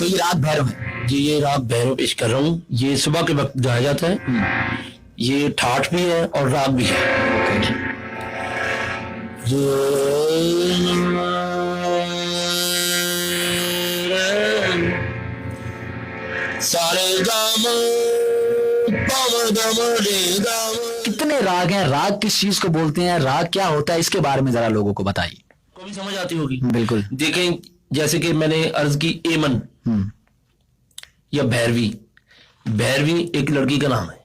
तो ये राग भैरव है जी, ये राग भैरव पेश कर रहा हूँ। ये सुबह के वक्त गाया जाता है। ये ठाठ भी है और राग भी है। सारे गाम कितने राग हैं, राग किस चीज को बोलते हैं, राग क्या होता है, इसके बारे में जरा लोगों को बताइए। को भी समझ आती होगी। बिल्कुल। देखें, जैसे कि मैंने अर्ज की एमन या भैरवी, भैरवी एक लड़की का नाम है।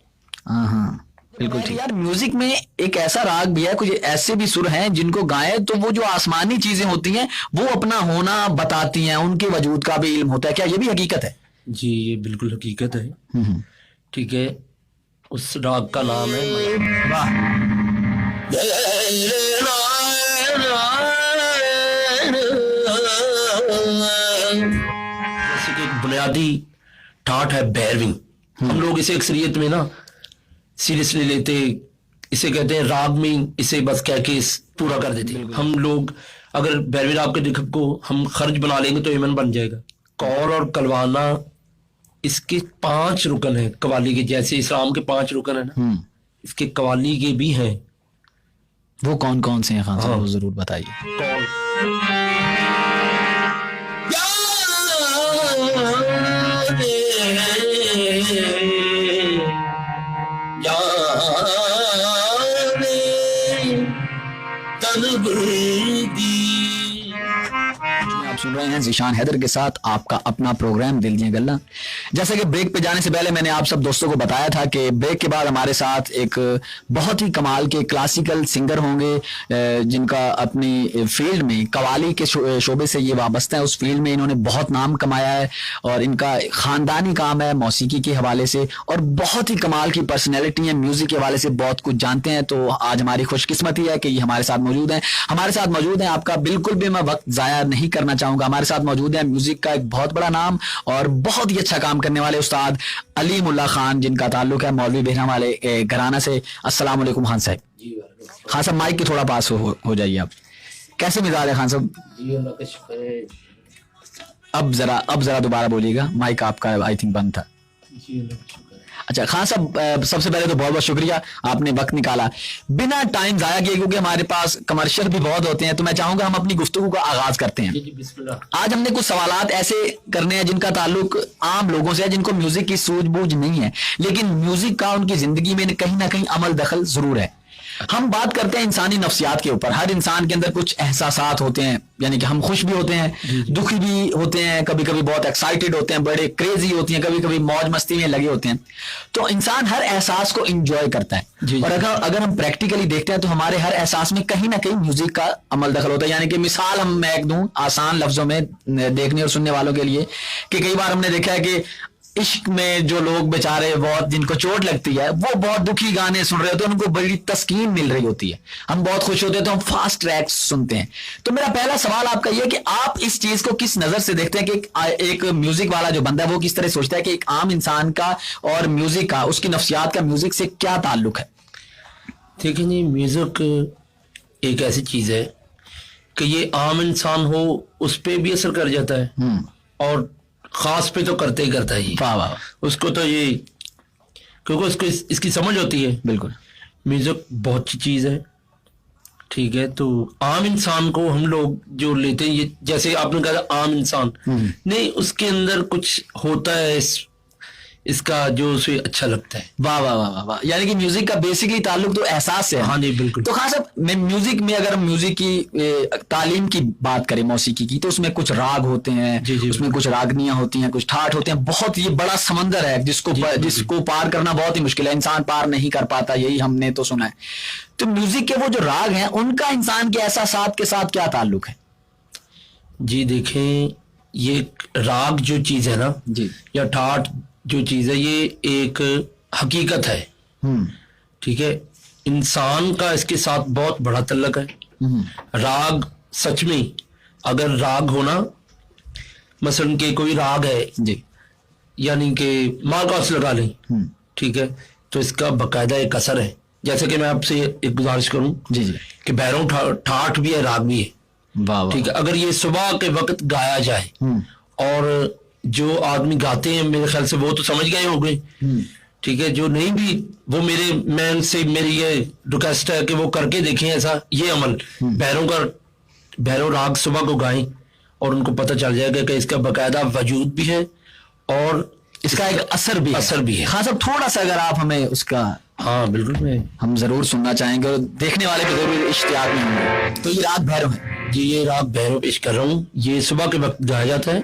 हाँ बिल्कुल ठीक। यार म्यूजिक में एक ऐसा राग भी है, कुछ ऐसे भी सुर हैं जिनको गाएं तो वो जो आसमानी चीजें होती हैं वो अपना होना बताती हैं, उनके वजूद का भी इल्म होता है। क्या ये भी हकीकत है? जी, ये बिल्कुल हकीकत है। ठीक है, उस राग का नाम है वाह। जैसे कि एक बुनियादी ठाठ है भैरवी। हम लोग इसे अक्सरियत में ना सीरियसली लेते, इसे कहते हैं राग में, इसे बस कह के पूरा कर देते। हम लोग अगर भैरवी राग के दिखब को हम खर्च बना लेंगे तो एमन बन जाएगा। कौर और कलवाना इसके 5 रुकन हैं कवाली के, जैसे इस्लाम के 5 रुकन है ना, इसके कवाली के भी हैं। वो कौन कौन से हैं खान साहब, वो जरूर बताइए। आप सुन रहे हैं ज़ीशान हैदर के साथ आपका अपना प्रोग्राम दिल दिया गल्ला। जैसे कि ब्रेक पे जाने से पहले मैंने आप सब दोस्तों को बताया था कि ब्रेक के बाद हमारे साथ एक बहुत ही कमाल के क्लासिकल सिंगर होंगे जिनका अपनी फील्ड में कवाली के शोबे से ये वाबस्ता है। उस फील्ड में इन्होंने बहुत नाम कमाया है और इनका खानदानी काम है मौसीकी के हवाले से, और बहुत ही कमाल की पर्सनैलिटी है, म्यूजिक के हवाले से बहुत कुछ जानते हैं। तो आज हमारी खुशकिस्मती है कि ये हमारे साथ मौजूद हैं। हमारे साथ मौजूद हैं, आपका बिल्कुल भी मैं वक्त जाया नहीं करना चाहूंगा। हमारे साथ मौजूद है म्यूजिक का एक बहुत बड़ा नाम और बहुत ही अच्छा काम करने वाले उस्ताद अलीम उल्लाह खान, जिनका ताल्लुक है मौलवी बेहरा वाले घराना से। अस्सलाम वालेकुम खान साहब। खान साहब माइक के थोड़ा पास हो जाइए आप। कैसे मिजाज है खान साहब? अब जरा दोबारा बोलिएगा, माइक आपका आई थिंक बंद था। अच्छा खान साहब, सबसे पहले तो बहुत बहुत शुक्रिया, आपने वक्त निकाला बिना टाइम जाया किए, क्योंकि हमारे पास कमर्शियल भी बहुत होते हैं। तो मैं चाहूंगा हम अपनी गुफ्तगू का आगाज करते हैं। आज हमने कुछ सवालात ऐसे करने हैं जिनका ताल्लुक आम लोगों से है, जिनको म्यूजिक की सूझबूझ नहीं है, लेकिन म्यूजिक का उनकी जिंदगी में कहीं ना कहीं अमल दखल जरूर है। हम बात करते हैं इंसानी नफ्सियात के ऊपर। हर इंसान के अंदर कुछ एहसासात होते हैं, यानी कि हम खुश भी होते हैं, दुखी भी होते हैं, कभी कभी बहुत एक्साइटेड होते हैं, बड़े क्रेजी होती हैं, कभी कभी मौज मस्ती में लगे होते हैं। तो इंसान हर एहसास को एंजॉय करता है। और अगर हम प्रैक्टिकली देखते हैं तो हमारे हर एहसास में कहीं ना कहीं म्यूजिक का अमल दखल होता है। यानी कि मिसाल मैं एक दूं आसान लफ्जों में देखने और सुनने वालों के लिए, कि कई बार हमने देखा है कि इश्क में जो लोग बेचारे बहुत जिनको चोट लगती है, वो बहुत दुखी गाने सुन रहे होते हैं, उनको बड़ी तस्कीन मिल रही होती है। हम बहुत खुश होते हैं तो हम फास्ट ट्रैक्स सुनते हैं। तो मेरा पहला सवाल आपका ये कि आप इस चीज को किस नजर से देखते हैं कि एक म्यूजिक वाला जो बंदा है वो किस तरह सोचता है कि एक आम इंसान का और म्यूजिक का, उसकी नफ्सियात का म्यूजिक से क्या ताल्लुक है? देखिए जी, म्यूजिक एक ऐसी चीज है कि ये आम इंसान हो उस पर भी असर कर जाता है और खास पे तो करते ही करता है ये। वाह वाह। उसको तो ये, क्योंकि उसको इसकी समझ होती है। बिल्कुल। म्यूजिक बहुत अच्छी चीज है, ठीक है। तो आम इंसान को हम लोग जो लेते हैं, ये जैसे आपने कहा आम इंसान नहीं, उसके अंदर कुछ होता है इसका जो उसे अच्छा लगता है। वाह वाह वाह वाह। यानी कि म्यूजिक का बेसिकली ताल्लुक तो एहसास से है। हाँ जी बिल्कुल। तो खास म्यूजिक में अगर म्यूजिक की तालीम की बात करें मौसीकी की, तो उसमें कुछ राग होते हैं, उसमें कुछ रागनियां होती हैं, कुछ ठाठ होते हैं। बहुत ये बड़ा समंदर है जिसको पार करना बहुत ही मुश्किल है, इंसान पार नहीं कर पाता, यही हमने तो सुना है। तो म्यूजिक के वो जो राग हैं उनका इंसान के एहसासात के साथ क्या ताल्लुक है? जी देखें, ये राग जो चीज है ना जी, या ठाठ जो चीज है, ये एक हकीकत है, ठीक है। इंसान का इसके साथ बहुत बड़ा तल्लक है। राग सच में, अगर राग होना, मसलन के कोई राग है जी, यानी कि मार्कस लगा लें, ठीक है, तो इसका बाकायदा एक असर है। जैसे कि मैं आपसे एक गुजारिश करूं जी जी कि भैरव ठाठ भी है, राग भी है, ठीक है। अगर ये सुबह के वक्त गाया जाए और जो आदमी गाते हैं मेरे ख्याल से वो तो समझ गए होंगे, ठीक है। जो नहीं भी, वो मैं उनसे मेरी ये रिक्वेस्ट है कि वो करके देखें ऐसा ये अमल, भैरव राग सुबह को गाएं और उनको पता चल जाएगा कि इसका बाकायदा वजूद भी है और इसका एक असर भी है। हाँ साहब, थोड़ा सा अगर आप हमें उसका, हाँ बिल्कुल, हम जरूर सुनना चाहेंगे और देखने वाले भी जरूर इश्तियाक में होंगे। तो ये राग भैरव है जी, ये राग भैरव पेश कर रहा हूँ। ये सुबह के वक्त गाया जाता है।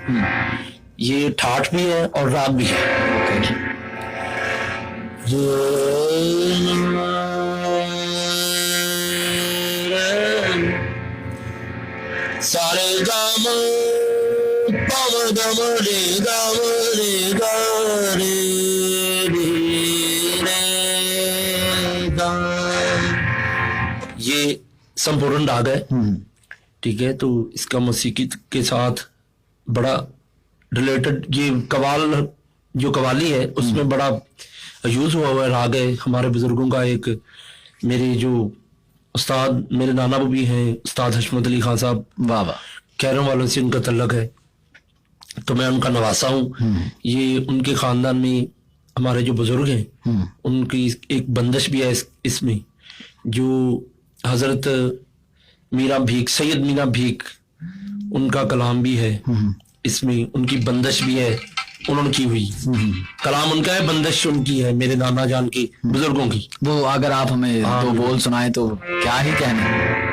ये ठाठ भी है और राग भी है। सारे गाम पम गम रे गाम रे गा रे रे गा। ये संपूर्ण राग है, ठीक है। तो इसका मौसीकी के साथ बड़ा रिलेटेड, ये कवाल जो कवाली है उसमें बड़ा यूज हुआ हुआ राग है। हमारे बुजुर्गों का एक, मेरे जो उस्ताद, मेरे नाना भी हैं उस्ताद हशमत अली खान साहब, वाह वाह, खैरों वालों से उनका तल्लक है, तो मैं उनका नवासा हूँ। ये उनके खानदान में हमारे जो बुजुर्ग हैं उनकी एक बंदिश भी है इसमें, जो हजरत मीरा भीख, सैयद मीरा भीख, उनका कलाम भी है इसमें, उनकी बंदिश भी है उन्होंने की हुई। कलाम उनका है, बंदिश उनकी है, मेरे नाना जान की, बुजुर्गों की। वो अगर आप हमें दो बोल सुनाए तो क्या ही कहने।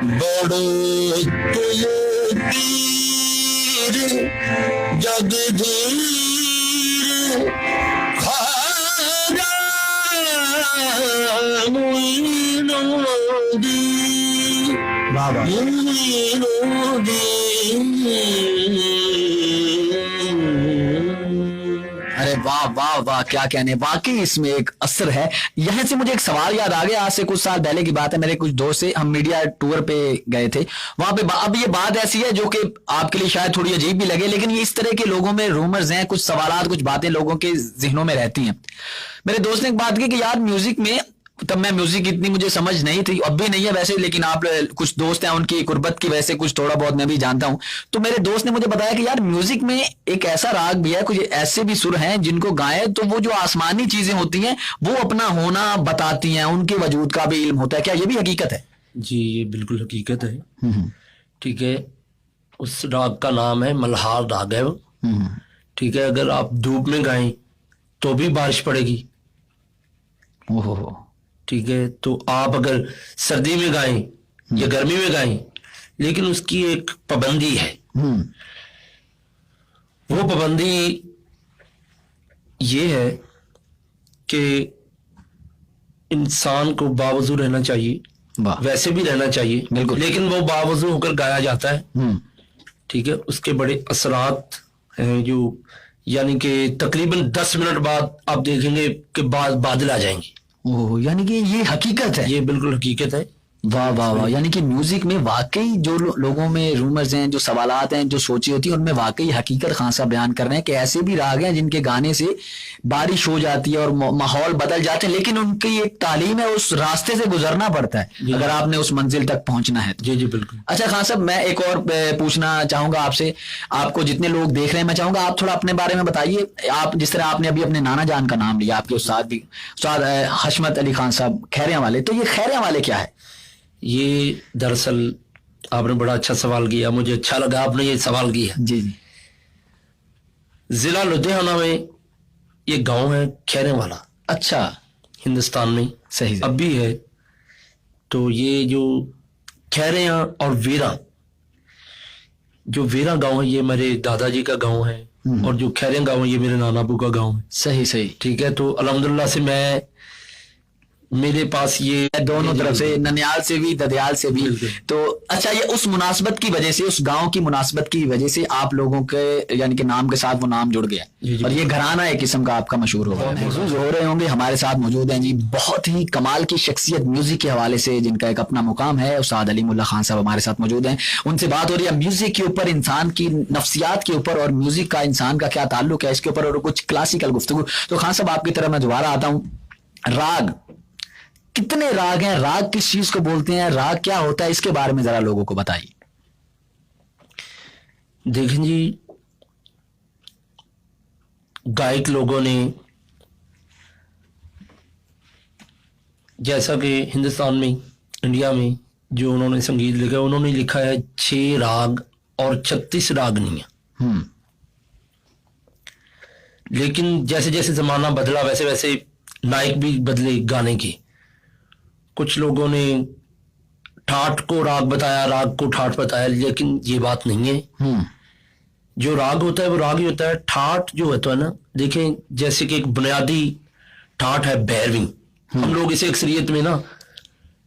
बड़ो तुम पीर जगधीर खाजा मुइनुद्दीन, बाबा मुइनुद्दीन। अरे वाह वाह वाह, क्या कहने, वाकई इसमें एक असर है। यहाँ से मुझे एक सवाल याद आ गया। आज से कुछ साल पहले की बात है, मेरे कुछ दोस्त से हम मीडिया टूर पे गए थे वहां पे। अब ये बात ऐसी है जो कि आपके लिए शायद थोड़ी अजीब भी लगे, लेकिन ये इस तरह के लोगों में रूमर्स हैं, कुछ सवालात, कुछ बातें लोगों के जिहनों में रहती हैं। मेरे दोस्त ने एक बात की कि यार म्यूजिक में, तब मैं म्यूजिक इतनी मुझे समझ नहीं थी, अब भी नहीं है वैसे, लेकिन आप कुछ दोस्त हैं उनकी कुर्बत की वजह से कुछ थोड़ा बहुत मैं भी जानता हूं। तो मेरे दोस्त ने मुझे बताया कि यार म्यूजिक में एक ऐसा राग भी है, कुछ ऐसे भी सुर हैं जिनको गाए तो वो जो आसमानी चीजें होती हैं वो अपना होना बताती हैं, उनके वजूद का भी इल्म होता है। क्या ये भी हकीकत है? जी ये बिल्कुल हकीकत है, ठीक है। उस राग का नाम है मल्हार राग है वो, ठीक है। अगर आप धूप में गाएं तो भी बारिश पड़ेगी, ओहो, ठीक है। तो आप अगर सर्दी में गाएं या गर्मी में गाएं, लेकिन उसकी एक पाबंदी है। वो पाबंदी ये है कि इंसान को बावजू रहना चाहिए, वैसे भी रहना चाहिए, लेकिन वो बावजू होकर गाया जाता है, ठीक है। उसके बड़े असरात हैं जो, यानी कि तकरीबन 10 मिनट बाद आप देखेंगे कि बादल आ जाएंगे। ओह, यानी कि ये हकीकत है? ये बिल्कुल हकीकत है। वाह वाह वाह, यानी कि म्यूजिक में वाकई जो लोगों में रूमर्स हैं, जो सवालात हैं, जो सोची होती है, उनमें वाकई हकीकत खान साहब बयान कर रहे हैं कि ऐसे भी राग हैं जिनके गाने से बारिश हो जाती है और माहौल बदल जाते हैं, लेकिन उनकी एक तालीम है, उस रास्ते से गुजरना पड़ता है अगर आपने उस मंजिल तक पहुंचना है। जी जी बिल्कुल। अच्छा खान साहब, मैं एक और पूछना चाहूंगा आपसे, आपको जितने लोग देख रहे हैं मैं चाहूंगा आप थोड़ा अपने बारे में बताइए। आप जिस तरह आपने अभी अपने नाना जान का नाम लिया, आपके उस्ताद भी उस्ताद हशमत अली खान साहब खैरियां वाले, तो ये खैरियां वाले क्या है? ये दरअसल आपने बड़ा अच्छा सवाल किया, मुझे अच्छा लगा आपने ये सवाल किया। जी जी। जिला लुधियाना में ये गांव है खैरे वाला। अच्छा, हिंदुस्तान में सही अब भी है। तो ये जो खैरियां और वीरा, जो वीरा गांव है ये मेरे दादाजी का गांव है, और जो खैरियां गांव है ये मेरे नाना अबू का गांव है। सही सही, ठीक है। तो अल्हम्दुलिल्लाह से मैं मेरे पास ये दोनों तरफ से, ननियाल से भी, ददयाल से भी। बिल्कुल। तो अच्छा, ये उस मुनासबत की वजह से, उस गांव की मुनासबत की वजह से आप लोगों के यानी कि नाम के साथ वो नाम जुड़ गया जी, जी। और ये घराना एक किस्म का आपका मशहूर हो गया। महसूस हो रहे होंगे, हमारे साथ मौजूद हैं जी बहुत ही कमाल की शख्सियत म्यूजिक के हवाले से, जिनका एक अपना मुकाम है। उस्ताद अली मुल्ला खान साहब हमारे साथ मौजूद हैं, उनसे बात हो रही है म्यूजिक के ऊपर, इंसान की नफ्सियात के ऊपर और म्यूजिक का इंसान का क्या ताल्लुक है इसके ऊपर, और कुछ क्लासिकल गुफ्तगू। तो खान साहब आपकी तरफ मैं दोबारा आता हूँ। राग, कितने राग हैं, राग किस चीज को बोलते हैं, राग क्या होता है, इसके बारे में जरा लोगों को बताइए। देखें जी, गायक लोगों ने, जैसा कि हिंदुस्तान में, इंडिया में जो उन्होंने संगीत लिखा, उन्होंने लिखा है 6 राग और 36 रागनियां। लेकिन जैसे जैसे जमाना बदला वैसे वैसे नायक भी बदले गाने के। कुछ लोगों ने ठाठ को राग बताया, राग को ठाठ बताया, लेकिन ये बात नहीं है। जो राग होता है वो राग ही होता है। ठाठ जो होता है ना, देखें जैसे कि एक बुनियादी ठाठ है भैरवी, हम लोग इसे अक्सरियत में ना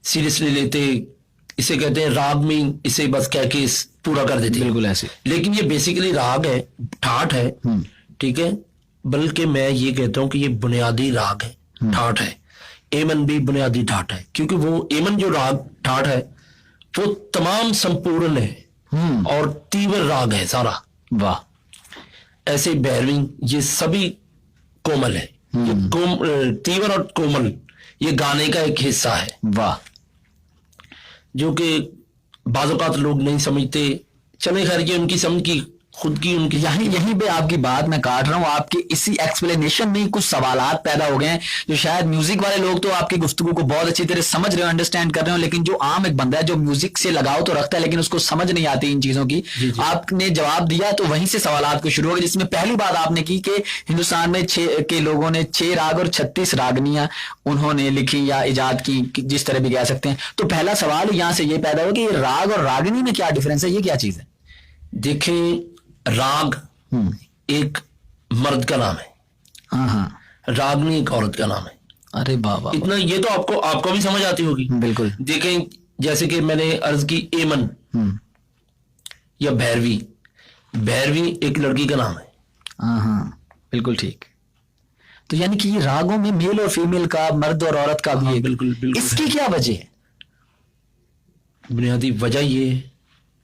सीरियसली लेते, इसे कहते हैं राग में, इसे बस कह के पूरा कर देते हैं, बिल्कुल ऐसे। लेकिन ये बेसिकली राग है, ठाठ है, ठीक है। बल्कि मैं ये कहता हूं कि ये बुनियादी राग है, ठाठ है। एमन भी बुनियादी ठाठ है, क्योंकि वो एमन जो राग ठाठ है वो तमाम संपूर्ण है और तीव्र राग है सारा। वाह। ऐसे भैरवी ये सभी कोमल है, ये तीव्र और कोमल ये गाने का एक हिस्सा है। वाह। जो कि बाज़ औक़ात लोग नहीं समझते। चले खैर, ये उनकी समझ की, खुद की उनकी। यहीं पे आपकी बात मैं काट रहा हूँ, आपके इसी एक्सप्लेनेशन में कुछ सवालात पैदा हो गए हैं जो शायद म्यूजिक वाले लोग तो आपकी गुफ्तगू को बहुत अच्छी तरह समझ रहे हो, अंडरस्टैंड कर रहे हो, लेकिन जो आम एक बंदा है जो म्यूजिक से लगाव तो रखता है लेकिन उसको समझ नहीं आती इन चीजों की। आपने जवाब दिया तो वहीं से सवालात को शुरू हो गए, जिसमें पहली बात आपने की कि हिंदुस्तान में 6 के लोगों ने 6 राग और 36 रागनियां उन्होंने लिखी या इजाद की, जिस तरह भी कह सकते हैं। तो पहला सवाल यहां से ये पैदा हो कि राग और रागनी में क्या डिफरेंस है, ये क्या चीज है? देखें, राग एक मर्द का नाम है, हाँ, रागनी एक औरत का नाम है। अरे बाबा, इतना ये तो आपको भी समझ आती होगी। बिल्कुल। देखें, जैसे कि मैंने अर्ज की एमन या भैरवी, भैरवी एक लड़की का नाम है। हाँ, बिल्कुल ठीक। तो यानी कि ये रागों में मेल और फीमेल का, मर्द और औरत का भी है। बिल्कुल बिल्कुल। इसकी क्या वजह है? बुनियादी वजह ये है,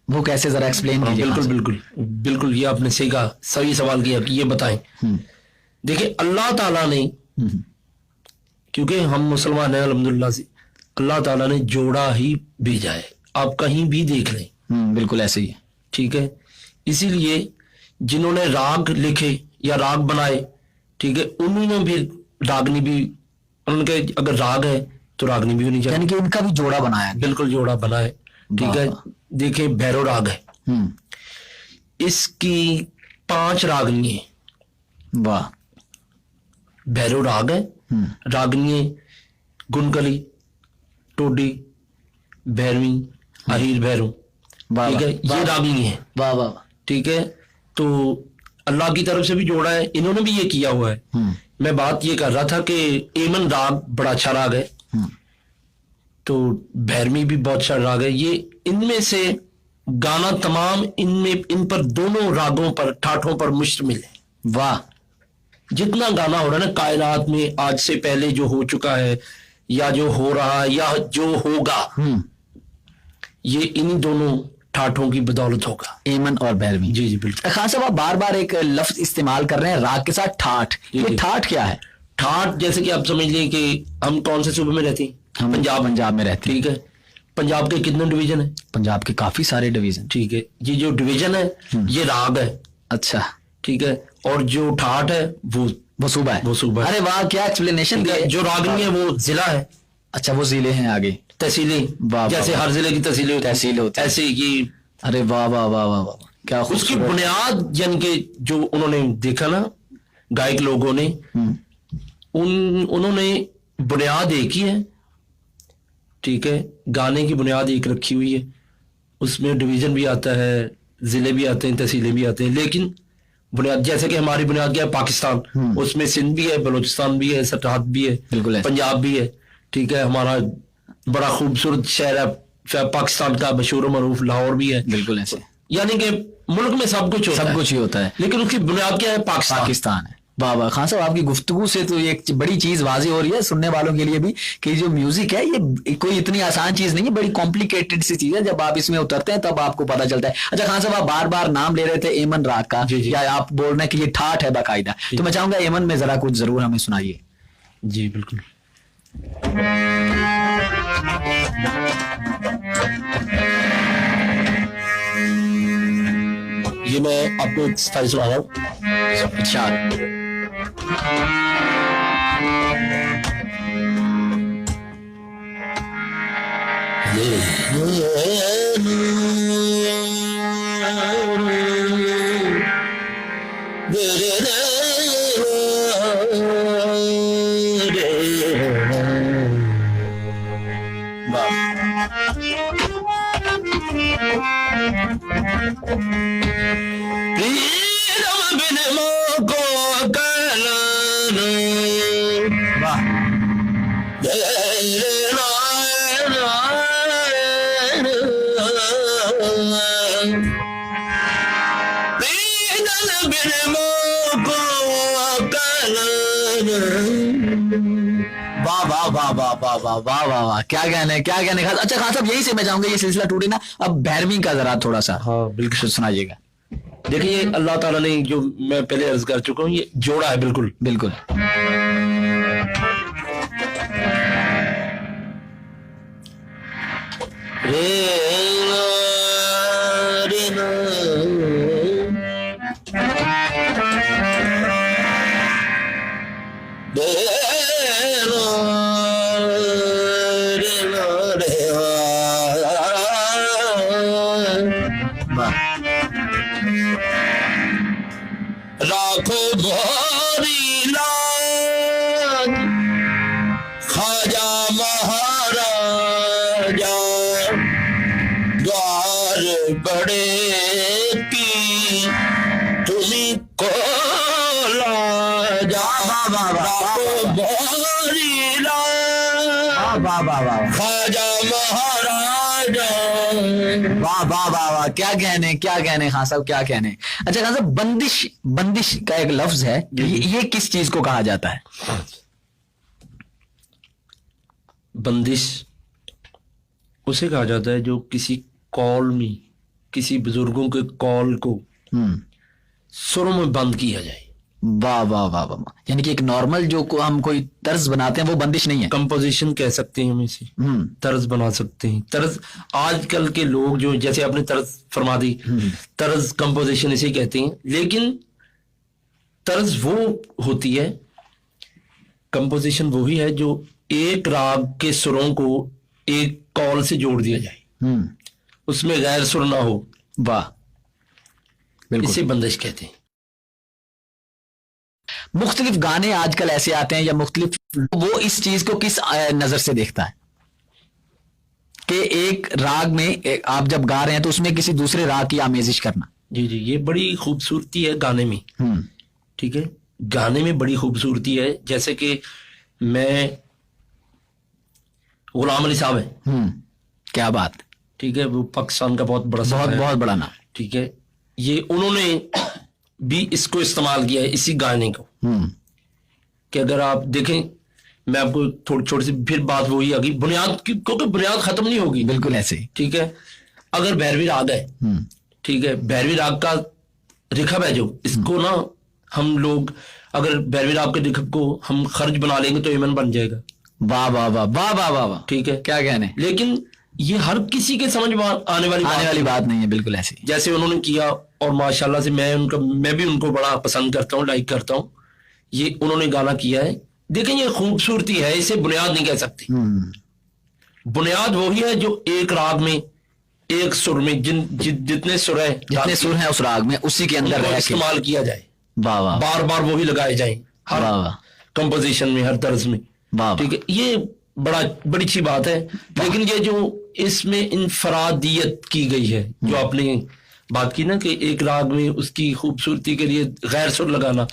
वो कैसे, जरा एक्सप्लेन कीजिए। बिल्कुल बिल्कुल बिल्कुल, ये आपने सही कहा, सही सवाल किया कि ये बताएं। देखिए, अल्लाह ताला ने, क्योंकि हम मुसलमान हैं अल्हम्दुलिल्लाह से, अल्लाह ताला ने जोड़ा ही भेजा है। आप कहीं भी देख लें, बिल्कुल ऐसे ही है। ठीक है। इसीलिए जिन्होंने राग लिखे या राग बनाए, ठीक है, उन्होंने भी रागनी भी, उनके अगर राग है तो रागनी भी होनी चाहिए, यानी कि इनका भी जोड़ा बनाया। बिल्कुल जोड़ा बना है, ठीक है। देखिए, भैरव राग है, इसकी 5 रागनी है। वाह। भैरव राग है, रागनी गुनकली, टोडी, भैरवी, अहीर भैरव, ठीक है, ये रागनी है। वाह वाह। ठीक है। तो अल्लाह की तरफ से भी जोड़ा है, इन्होंने भी ये किया हुआ है। मैं बात ये कर रहा था कि एमन राग बड़ा अच्छा राग है, तो भैरवी भी बहुत अच्छा राग है। ये इनमें से गाना तमाम इनमें, इन पर दोनों रागों पर, ठाठों पर मुश्तमिल है। वाह। जितना गाना हो रहा है ना कायनात में, आज से पहले जो हो चुका है या जो हो रहा है या जो होगा, ये इन्हीं दोनों ठाठों की बदौलत होगा, एमन और भैरवी। जी जी बिल्कुल। खान साहब, आप बार बार एक लफ्ज इस्तेमाल कर रहे हैं राग के साथ, ठाठ। ये ठाठ क्या है? ठाठ जैसे कि आप समझ लें कि हम कौन से सूबे में रहते हैं? हम पंजाब में रहते हैं। ठीक है। पंजाब के कितने डिवीजन है? पंजाब के काफी सारे डिवीजन। ठीक है। ये जो डिवीजन है ये राग है। अच्छा, ठीक है। और जो ठाठ है वो सूबा है। वो सूबा है। अरे वाह, क्या एक्सप्लेनेशन दिया। जो रागनी है वो जिला है। अच्छा, वो जिले हैं आगे, तहसीलें, जैसे हर जिले की तहसील होती है, ऐसे ये। अरे वाह वाह वाह वाह वाह, क्या उसकी बुनियाद, यानी कि जो उन्होंने देखा ना गायक लोगों ने, उन्होंने बुनियाद एक ही है, ठीक है। गाने की बुनियाद एक रखी हुई है, उसमें डिवीजन भी आता है, जिले भी आते हैं, तहसीलें भी आते हैं, लेकिन बुनियाद, जैसे कि हमारी बुनियाद क्या है, पाकिस्तान, उसमें सिंध भी है, बलूचिस्तान भी है, सरहद भी है, पंजाब भी है, ठीक है, हमारा बड़ा खूबसूरत शहर है पाकिस्तान का, मशहूर मरूफ लाहौर भी है। बिल्कुल ऐसे, यानी कि मुल्क में सब कुछ होता है, सब कुछ ही होता है, लेकिन उसकी बुनियाद क्या है? पाकिस्तान है। वाह वाह खान साहब, आपकी गुफ्तगू से तो एक बड़ी चीज वाज़ेह हो रही है सुनने वालों के लिए भी कि जो म्यूजिक है ये कोई इतनी आसान चीज नहीं है, बड़ी कॉम्प्लिकेटेड सी चीज है। जब आप इसमें उतरते हैं तब आपको पता चलता है। अच्छा खान साहब, आप बार बार नाम ले रहे थे एमन राग का, या आप बोल रहे हैं कि ये ठाठ है बाकायदा, तो मैं चाहूंगा एमन में जरा कुछ जरूर हमें सुनाइए। जी बिल्कुल। ये मैं आपको एक स्टाइल सुना रहा हूँ। अच्छा, वाह वाह वाह वाह वाह वाह वाह वाह वाह, क्या कहने, क्या कहने। अच्छा खान साहब, यही से मैं चाहूंगा ये सिलसिला टूटे ना, अब भैरवी का जरा थोड़ा सा हाँ बिल्कुल सुनाइएगा। देखिए, अल्लाह ताला ने जो मैं पहले अर्ज कर चुका हूँ, ये जोड़ा है बिल्कुल बिल्कुल। राखो भारी लाज खाजा महाराजा, द्वार बड़े की तुम्ही को लाजा। राखो भारी लाज खाजा महाराजा। वाह वाह वाह वाह, क्या कहने, क्या कहने खान साहब, क्या कहने। अच्छा खान साहब, बंदिश, बंदिश का एक लफ्ज है, ये किस चीज को कहा जाता है? बंदिश उसे कहा जाता है जो किसी कॉल में, किसी बुजुर्गों के कॉल को सुरों में बंद किया जाए। वाह वाह वाह वाह, यानी कि एक नॉर्मल जो को हम कोई तर्ज बनाते हैं वो बंदिश नहीं है, कंपोजिशन कह सकते हैं हम इसे, तर्ज बना सकते हैं। तर्ज आजकल के लोग जो, जैसे आपने तर्ज फरमा दी, तर्ज कंपोजिशन इसे कहते हैं, लेकिन तर्ज वो होती है, कंपोजिशन वो ही है जो एक राग के सुरों को एक कॉल से जोड़ दिया जाए, उसमें गैर सुर ना हो। वाह, इसे बंदिश कहते हैं। मुख्तलिफ गाने आजकल ऐसे आते हैं, या मुख्तलिफ, वो इस चीज को किस नजर से देखता है कि एक राग में आप जब गा रहे हैं तो उसमें किसी दूसरे राग की आमेजिश करना। जी जी, ये बड़ी खूबसूरती है गाने में। ठीक है, गाने में बड़ी खूबसूरती है। जैसे कि मैं, गुलाम अली साहब है, क्या बात, ठीक है, वो पाकिस्तान का बहुत बड़ा, बहुत बड़ा नाम, ठीक है, ये उन्होंने भी इसको इस्तेमाल किया है, इसी गाने को, कि अगर आप देखें, मैं आपको थोड़ी छोटी सी फिर बात वही आ गई, बुनियाद, क्योंकि बुनियाद खत्म नहीं होगी। बिल्कुल ऐसे ही, ठीक है। अगर भैरवी राग है, ठीक है, भैरवी राग का रिखब है जो, इसको ना हम लोग, अगर भैरवी राग के रिखब को हम खर्च बना लेंगे तो इमन बन जाएगा। वाह वाह वाह वाह वाह वाह वाह, ठीक है, क्या कहने। लेकिन ये हर किसी के समझ में आने वाली बात नहीं है, बिल्कुल ऐसी जैसे उन्होंने किया, और माशाल्लाह से मैं भी उनको बड़ा पसंद करता हूँ, लाइक करता हूँ। ये उन्होंने गाना किया है, देखें ये खूबसूरती है, इसे बुनियाद नहीं कह सकती। बुनियाद वही है जो एक राग में, एक सुर में, जितने सुर है, जितने सुर हैं उस राग में, उसी के अंदर इस्तेमाल किया जाए। वाह वाह, बार बार वही लगाए जाए हर कंपोजिशन में, हर तर्ज में। ठीक है, ये बड़ी अच्छी बात है। लेकिन ये जो इसमें इनफरादियत की गई है, जो आपने बात की ना, कि एक राग में उसकी खूबसूरती के लिए गैर सुर लगाना,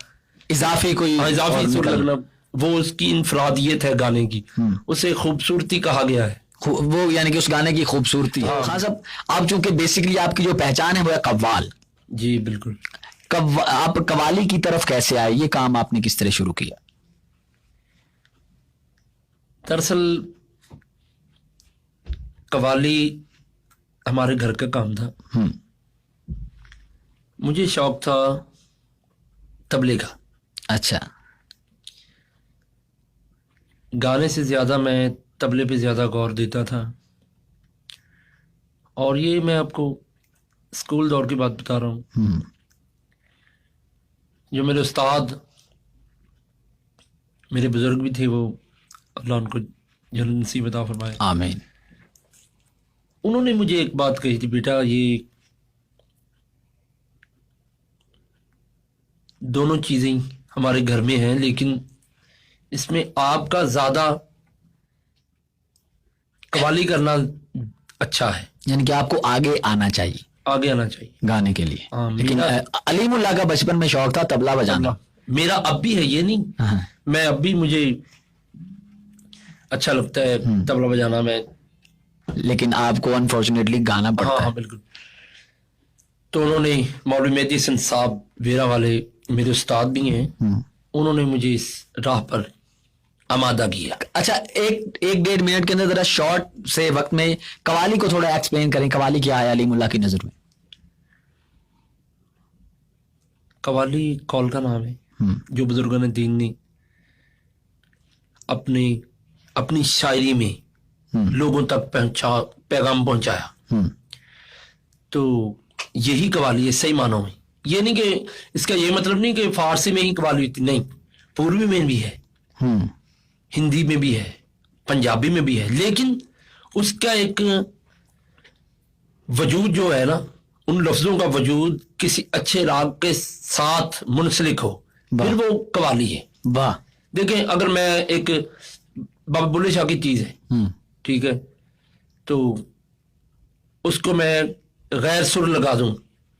इजाफी कोई इजाफी सुर लगना, वो उसकी इनफरादियत है गाने की, उसे खूबसूरती कहा गया है। वो यानी कि उस गाने की खूबसूरती है। खान साहब, आप चूंकि बेसिकली आपकी जो पहचान है वो है कव्वाल। जी बिल्कुल। आप कव्वाली की तरफ कैसे आए, ये काम आपने किस तरह शुरू किया? दरअसल कव्वाली हमारे घर का काम था। मुझे शौक था तबले का। अच्छा। गाने से ज्यादा मैं तबले पे ज्यादा गौर देता था। और ये मैं आपको स्कूल दौर की बात बता रहा हूँ। जो मेरे उस्ताद, मेरे बुजुर्ग भी थे, वो अल्लाह उनको जन्नत नसीब अता फरमाए, आमीन। उन्होंने मुझे एक बात कही थी, बेटा ये दोनों चीजें हमारे घर में हैं, लेकिन इसमें आपका ज्यादा कव्वाली करना अच्छा है, यानी कि आपको आगे आना चाहिए, आगे आना चाहिए गाने के लिए। हाँ, लेकिन अलीमुल्लाह का बचपन में शौक था तबला बजाना। मेरा अब भी है, ये नहीं, हाँ। मैं अब भी, मुझे अच्छा लगता है तबला बजाना में। लेकिन आपको अनफॉर्चुनेटली गाना पड़ता है। हाँ बिल्कुल। तो उन्होंने, मौलवी मेहदी हसन साहब वेरा वाले मेरे उस्ताद भी हैं, उन्होंने मुझे इस राह पर आमादा किया। अच्छा, एक 1.5 मिनट के अंदर जरा शॉर्ट से वक्त में कव्वाली को थोड़ा एक्सप्लेन करें। कव्वाली क्या है अलीमुल्लाह की नजर में? कव्वाली कौल का नाम है जो बुजुर्गों ने दीन ने अपनी शायरी में लोगों तक पैगाम पहुंचाया। तो यही कव्वाली है सही मानों में। ये नहीं कि इसका ये मतलब नहीं कि फारसी में ही कव्वाली होती, नहीं, पूर्वी में भी है, हिंदी में भी है, पंजाबी में भी है, लेकिन उसका एक वजूद जो है ना, उन लफ्जों का वजूद किसी अच्छे राग के साथ मुंसलिक हो, फिर वो कव्वाली है। वाह। देखें, अगर मैं एक बाबा बुल्ले शाह की चीज है, ठीक है, तो उसको मैं गैर सुर लगा दूं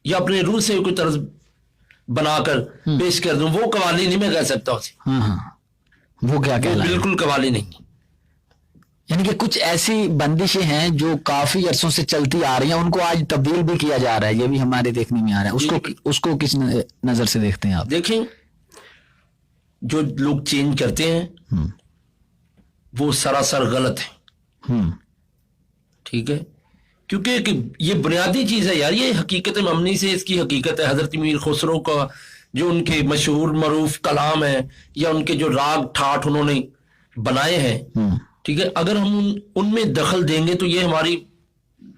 या अपने रूह से कोई तर्ज बनाकर पेश कर दूं, वो कव्वाली नहीं मैं कह सकता उसे। वो क्या कहलाए? बिल्कुल कव्वाली नहीं। यानी कि कुछ ऐसी बंदिशें हैं जो काफी अरसों से चलती आ रही हैं, उनको आज तब्दील भी किया जा रहा है, ये भी हमारे देखने में आ रहा है। उसको किस नजर से देखते हैं आप? देखें, जो लोग चेंज करते हैं वो सरासर गलत है। ठीक है, क्योंकि ये बुनियादी चीज है यार, ये हकीकत ममनी से इसकी हकीकत है। हजरत मीर खुसरो का जो उनके मशहूर मरूफ कलाम है या उनके जो राग ठाठ उन्होंने बनाए हैं, ठीक है, अगर हम उनमें दखल देंगे तो ये हमारी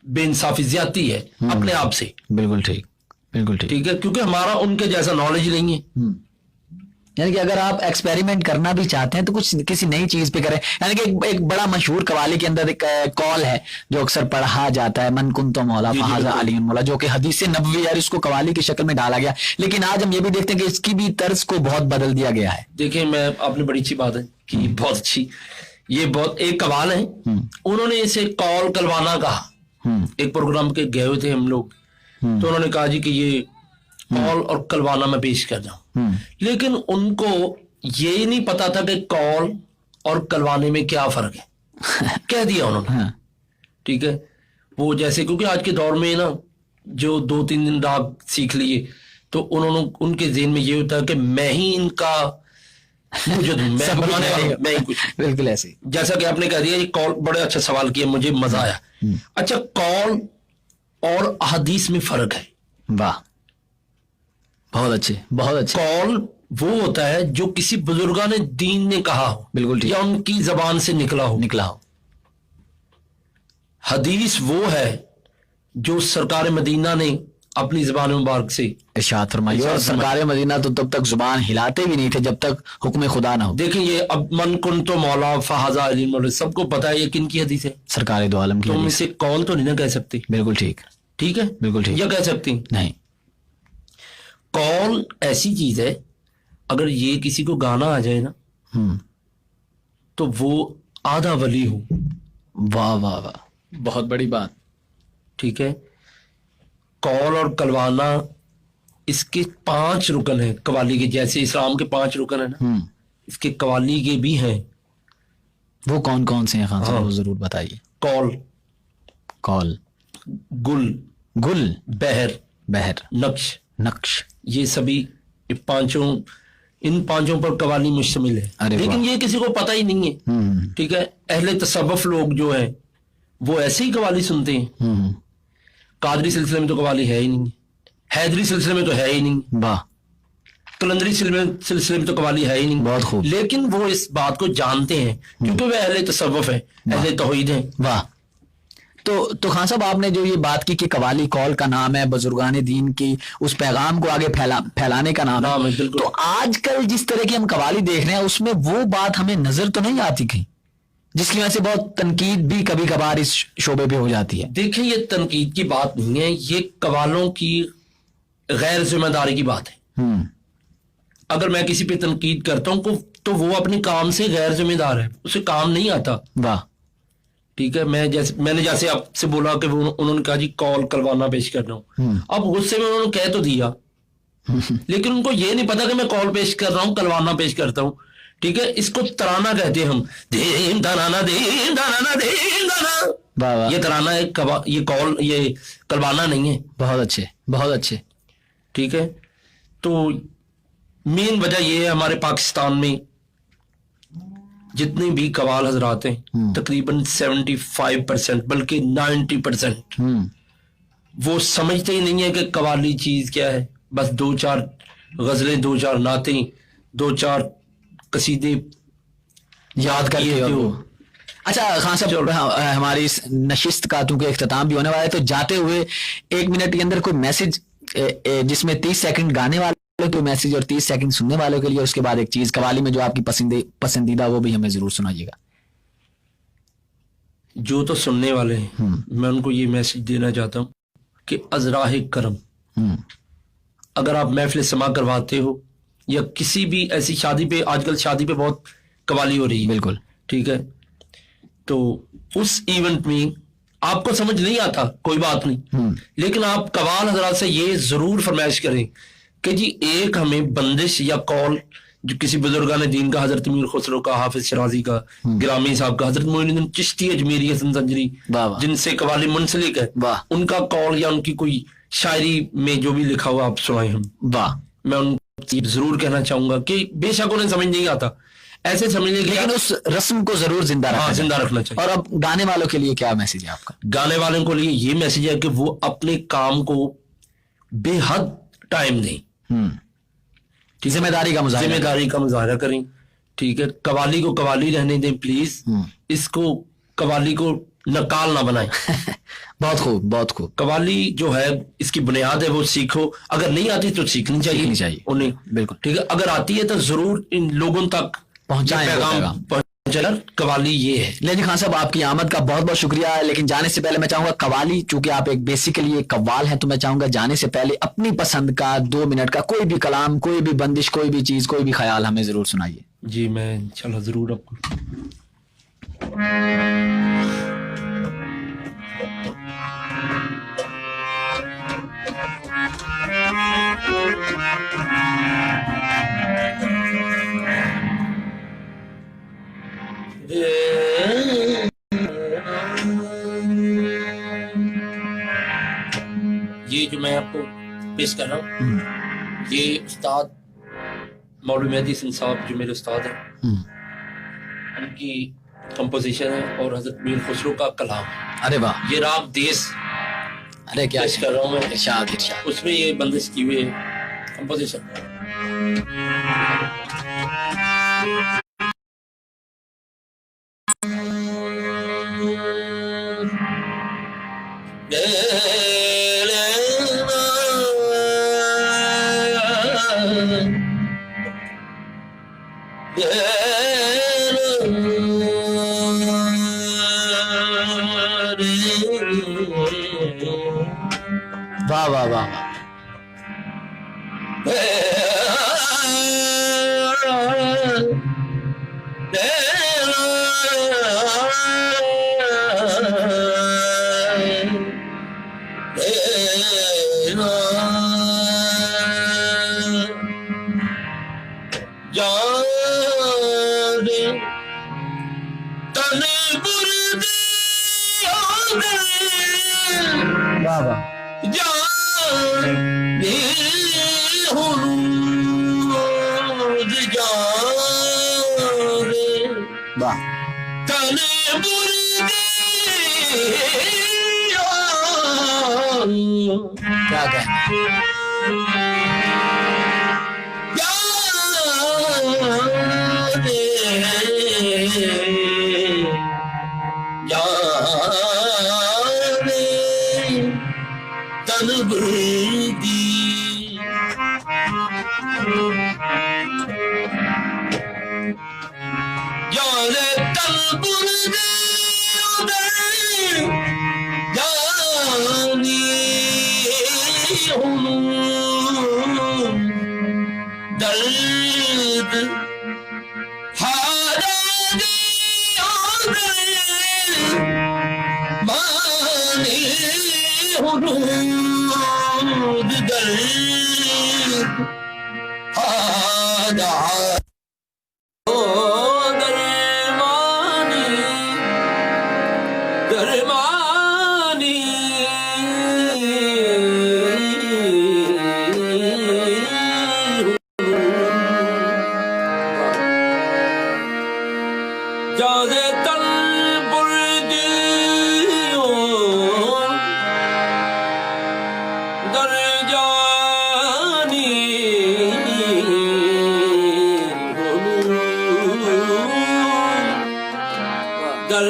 बेइंसाफी ज्यादती है अपने आप से। बिल्कुल ठीक, बिल्कुल ठीक। ठीक है, क्योंकि हमारा उनके जैसा नॉलेज नहीं है। यानी कि अगर आप एक्सपेरिमेंट करना भी चाहते हैं तो कुछ किसी नई चीज पे करें। यानी कि एक बड़ा मशहूर कव्वाली के अंदर एक कौल है जो अक्सर पढ़ा जाता है, मन कुन तो मौला फहाजा अली मौला, जो कि हदीस नबवी यार इसको कव्वाली की शक्ल में डाला गया। लेकिन आज हम ये भी देखते हैं कि इसकी भी तर्ज को बहुत बदल दिया गया है। देखिए, मैं आपने बड़ी अच्छी बात है कि बहुत अच्छी, ये बहुत एक कव्वाल है, उन्होंने इसे कौल कलवाना कहा। एक प्रोग्राम के गए हुए थे हम लोग, तो उन्होंने कहा जी कि ये कौल और कलवाना मैं पेश कर जाऊं, लेकिन उनको ये नहीं पता था कि कौल और कलवाने में क्या फर्क है। कह दिया उन्होंने। ठीक है, वो जैसे, क्योंकि आज के दौर में ना जो 2-3 दिन राग सीख लिए तो उनके ज़हन में ये होता है कि मैं ही इनका वजूद, मैं बनाने वाला, मैं ही कुछ। बिल्कुल ऐसे, जैसा कि आपने कह दिया, ये कौल, बड़े अच्छा सवाल किया, मुझे मजा आया। अच्छा, कौल और हदीस में फर्क है। वाह, बहुत अच्छे, बहुत अच्छे। कौल वो होता है जो किसी बुजुर्गा ने दीन ने कहा हो, बिल्कुल ठीक, या उनकी जबान से निकला हो। हदीस वो है जो सरकार मदीना ने अपनी जबान मुबारक से इरशाद फरमाई, और सरकार मदीना तो तब तक जुबान हिलाते भी नहीं थे जब तक हुक्म खुदा ना हो। देखिए, ये अब मन कुन तो मौला फहाजा अली मौला, सबको पता है ये किन की हदीस है, सरकार दो आलम की। तुम इसे कौल तो नहीं ना कह सकती। बिल्कुल ठीक, ठीक है, बिल्कुल ठीक, या कह सकती नहीं। कौल ऐसी चीज है, अगर ये किसी को गाना आ जाए ना तो वो आधा वली हो। वाह वाह वाह, बहुत बड़ी बात। ठीक है, कौल और कलवाना, इसके 5 रुकन है कवाली के, जैसे इस्लाम के 5 रुकन है ना, इसके कवाली के भी हैं। वो कौन कौन से हैं खान साहब, हाँ। वो जरूर बताइए। कौल, कौल, गुल, गुल, बहर, बहर, नक्श, नक्श। ये सभी इन पांचों पर कवाली मुश्तमिल है। अरे लेकिन वाह। ये किसी को पता ही नहीं है। ठीक है, अहले तसव्वुफ लोग जो है वो ऐसे ही कवाली सुनते हैं। कादरी सिलसिले में तो कवाली है ही नहीं, हैदरी सिलसिले में तो है ही नहीं, वाह, कलंदरी सिलसिले में तो कवाली है ही नहीं। बहुत खूब। लेकिन वो इस बात को जानते हैं क्योंकि वे अहले तसव्वुफ है, अहले तौहीद है। वाह। तो खान साहब आपने जो ये बात की कि कवाली कौल का नाम है, बुजुर्गान दीन की उस पैगाम को आगे फैलाने का नाम है, बिल्कुल। तो आजकल जिस तरह की हम कवाली देख रहे हैं उसमें वो बात हमें नजर तो नहीं आती कहीं, जिसकी वजह से बहुत तनकीद भी कभी कभार इस शोबे पे हो जाती है। देखिए, ये तनकीद की बात नहीं है, ये कवालों की गैर जिम्मेदारी की बात है। अगर मैं किसी पे तनकीद करता हूं तो वो अपने काम से गैर जिम्मेदार है, उसे काम नहीं आता। वाह। ठीक है, मैंने जैसे आपसे बोला कि उन्होंने कहा जी कॉल करवाना पेश कर रहा हूँ, अब गुस्से में उन्होंने कह तो दिया लेकिन उनको ये नहीं पता कि मैं कॉल पेश कर रहा हूँ, करवाना पेश करता हूँ। ठीक है, इसको तराना कहते हैं हम, दीन तराना, दीन तराना, दीन तराना। वाह। ये तराना है, ये कॉल, ये करवाना नहीं है। बहुत अच्छे, बहुत अच्छे। ठीक है, तो मेन वजह ये है हमारे पाकिस्तान में जितने भी कवाल हजरात हैं तकरीबन 75% बल्कि 90% वो समझते ही नहीं है कि कवाली चीज क्या है। बस 2-4 गजलें, 2-4 नातें, 2-4 कसीदे याद करके जो। अच्छा खान साहब, हमारी इस नशिस्त का चूंकि इख्तिताम भी होने वाला है, तो जाते हुए 1 मिनट के अंदर कोई मैसेज जिसमें 30 सेकंड गाने वाले कोई मैसेज और 30 सेकंड सुनने वालों के लिए, उसके बाद एक चीज कवाली में जो आपकी पसंदीदा वो भी हमें जरूर सुनाइएगा। जो तो सुनने वाले हैं मैं उनको ये मैसेज देना चाहता हूँ कि अजराह करम, अगर आप महफिल समा करवाते हो या किसी भी ऐसी शादी पे, आजकल शादी पे बहुत कवाली हो रही है, बिल्कुल ठीक है, तो उस इवेंट में आपको समझ नहीं आता कोई बात नहीं, लेकिन आप कवाल हजरात से ये जरूर फरमाइश करें कि जी एक हमें बंदिश या कॉल जो किसी बुजुर्गान दीन का, हजरत मीर खुसरो का, हाफिज शराजी का, गिरामी साहब का, हजरत मोइनुद्दीन चिश्ती अजमेरी हसन जंजरी जिनसे कवाली मुंसलिक है, उनका कॉल या उनकी कोई शायरी में जो भी लिखा हुआ आप सुनाए हम। वाह। मैं उनसे जरूर कहना चाहूंगा कि बेशक उन्हें समझ नहीं आता, ऐसे समझ लीजिए, लेकिन उस रस्म को जरूर जिंदा रखना चाहिए। और अब गाने वालों के लिए क्या मैसेज है आपका? गाने वालों को लिए ये मैसेज है कि वो अपने काम को बेहद टाइम दें, जिम्मेदारी का मुजाहरा करें। ठीक है, कवाली को कवाली रहने दें प्लीज, इसको कवाली को नकाल ना बनाएं। बहुत खूब, बहुत खूब। कवाली जो है इसकी बुनियाद है, वो सीखो, अगर नहीं आती तो सीखनी चाहिए उन्हें। बिल्कुल ठीक है, अगर आती है तो जरूर इन लोगों तक पहुंचाएं। कवाली ये है। लेकिन खान साहब आपकी आमद का बहुत बहुत शुक्रिया, लेकिन जाने से पहले मैं चाहूंगा कवाली, चूंकि आप एक बेसिकली एक कव्वाल हैं, तो मैं चाहूंगा जाने से पहले अपनी पसंद का 2 मिनट का कोई भी कलाम, कोई भी बंदिश, कोई भी चीज, कोई भी ख्याल हमें जरूर सुनाइए। जी मैं इंशाल्लाह जरूर आपको। ये जो मैं आपको पेश कर रहा हूँ, ये उस्ताद मौलवी मेहदी हसन साहब जो मेरे उस्ताद हैं, उनकी कंपोजिशन है और हजरत मीर खुसरो का कलाम। अरे वाह। ये राग देश, अरे क्या पेश कर रहा हूँ मैं, इरशाद। उसमें ये बंदिश की हुई कंपोजिशन। वाह वाह वाह। तन बुर्दी वाह वाह जाने हुनूद जाने वाह तन बुर्दी क्या कहना तन बुर्दी जाने तन बुर्दी जानी दर्द हारा मानी हुनूद दर्द हारा दरमानी जादे तन बुर्दियों दर जानी दर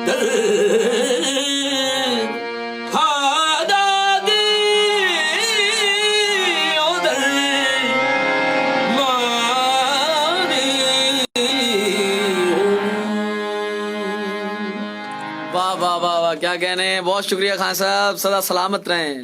दर हादा दी दर मानी वाह वाह वाह वाह, क्या कहने हैं। बहुत शुक्रिया खान साहब, सदा सलामत रहें।